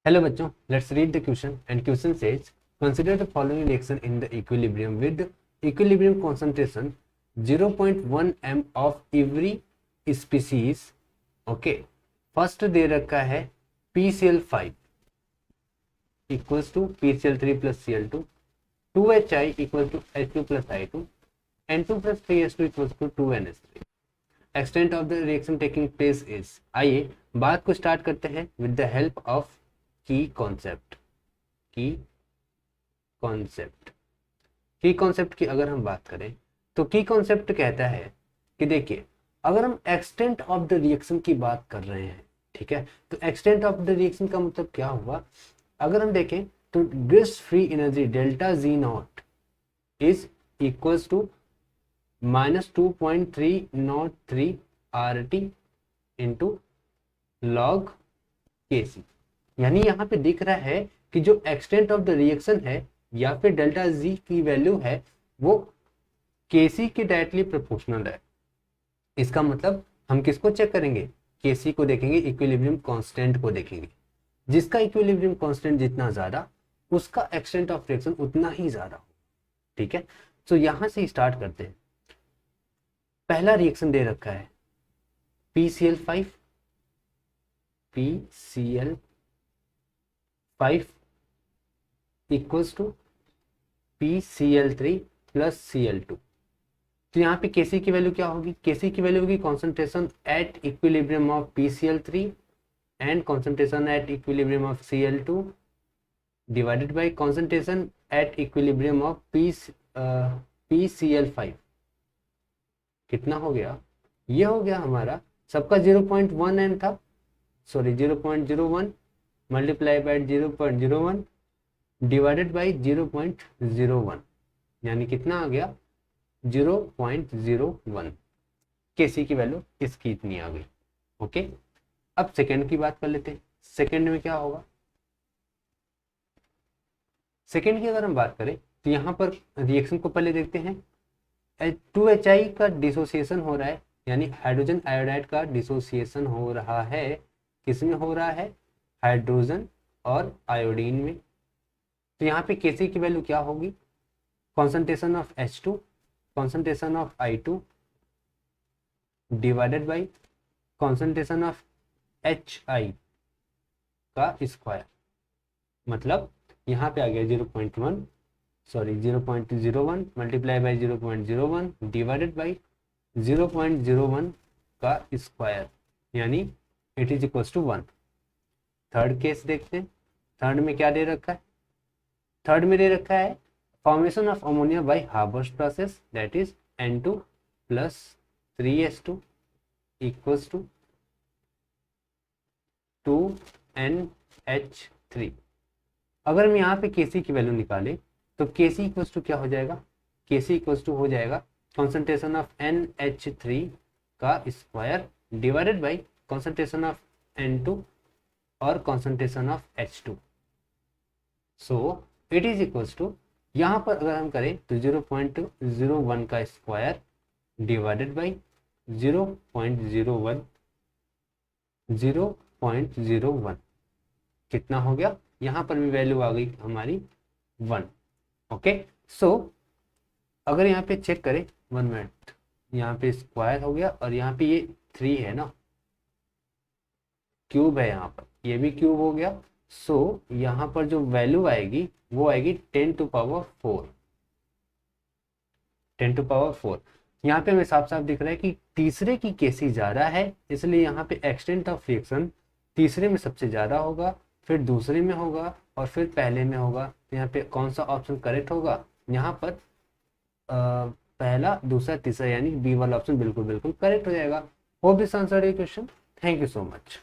Hello बच्चों, let's read the question and question says consider the following reaction in the equilibrium with equilibrium concentration 0.1 m of every species. Okay, first दे रखा है PCl5 equals to PCl3 plus Cl2, 2HI equals to H2 plus I2, N2 plus 3S2 equals to 2NH3. Extent of the reaction taking place is. आइए बात को start करते हैं with the help of की concept की अगर हम बात करें तो की कॉन्सेप्ट कहता है कि देखिए, अगर हम एक्सटेंट ऑफ द रिएक्शन की बात कर रहे हैं, ठीक है, तो एक्सटेंट ऑफ द रिएक्शन का मतलब क्या हुआ? अगर हम देखें तो Gibbs free energy delta G naught is equals to -2.303 RT into log Kc। यानी यहाँ पे दिख रहा है कि जो एक्सटेंट ऑफ द रिएक्शन है या फिर डेल्टा जी की वैल्यू है वो Kc के डायरेक्टली प्रोपोर्शनल है। इसका मतलब हम किसको चेक करेंगे? Kc को देखेंगे, इक्विलिब्रियम कांस्टेंट को देखेंगे। जिसका इक्विलिब्रियम कांस्टेंट जितना ज्यादा उसका एक्सटेंट ऑफ रिएक्शन उतना ही ज्यादा हो। ठीक है, तो यहां से स्टार्ट करते हैं। पहला रिएक्शन दे रखा है PCl5 equals to PCl3 plus Cl2। तो यहाँ पे Kc की वैल्यू क्या होगी? Kc की वैल्यू होगी concentration at equilibrium of PCl3 and concentration at equilibrium of Cl2 divided by concentration at equilibrium of PCl5। कितना हो गया? ये हो गया हमारा, सबका 0.1 m था, sorry 0.01 multiply by 0.01 divided by 0.01, यानी कितना आ गया? 0.01। Kc की वैल्यू इसकी इतनी आ गई। ओके, अब सेकेंड की बात कर लेते हैं। सेकेंड में क्या होगा? सेकेंड की अगर हम बात करें तो यहाँ पर रिएक्शन को पहले देखते हैं। 2HI का डिसोसिएशन हो रहा है, यानी हाइड्रोजन आयोडाइड का डिसोसिएशन हो रहा है। किसमें हो रहा है? हाइड्रोजन और आयोडीन में। तो यहाँ पे Kc की वैल्यू क्या होगी? Concentration of H2, concentration of I2 divided by concentration of HI का स्क्वायर। मतलब यहाँ पे आ गया 0.1 0.01 मल्टीप्लाई बाई 0.01 डिवाइडेड बाई 0.01 का स्क्वायर, यानी it is equal to 1। Third case देखते हैं। थर्ड में क्या दे रखा है? थर्ड में दे रखा है formation of ammonia by Haber's process, that is N2 plus 3S2 equals to 2NH3। अगर हम यहाँ पे Kc की वैल्यू निकालें तो Kc इक्वल्स टू क्या हो जाएगा? Kc इक्वल्स टू हो जाएगा कॉन्सेंट्रेशन ऑफ NH3 का square divided by concentration of N2 और concentration of H2। So it is equals to, यहाँ पर अगर हम करें तो 0.01 का स्क्वायर डिवाइडेड बाई 0.01 कितना हो गया? यहाँ पर भी वैल्यू आ गई हमारी 1। ओके, सो अगर यहाँ पे चेक करें, 1 मिनट, यहाँ पे स्क्वायर हो गया और यहाँ पे ये 3 है ना, क्यूब है, यहाँ पर ये भी क्यूब हो गया। सो यहाँ पर जो वैल्यू आएगी वो आएगी 10 टू पावर 4। 10 to power 4। यहाँ पे हमें साफ साफ दिख रहा है कि तीसरे की Kc ज्यादा है, इसलिए यहाँ पे एक्सटेंट ऑफ रिएक्शन तीसरे में सबसे ज्यादा होगा, फिर दूसरे में होगा और फिर पहले में होगा। तो यहाँ पे कौन सा ऑप्शन करेक्ट होगा? यहाँ पर पहला, दूसरा, तीसरा, यानी बी वाला ऑप्शन बिल्कुल बिल्कुल करेक्ट हो जाएगा। Hope this answered your question. Thank you so much.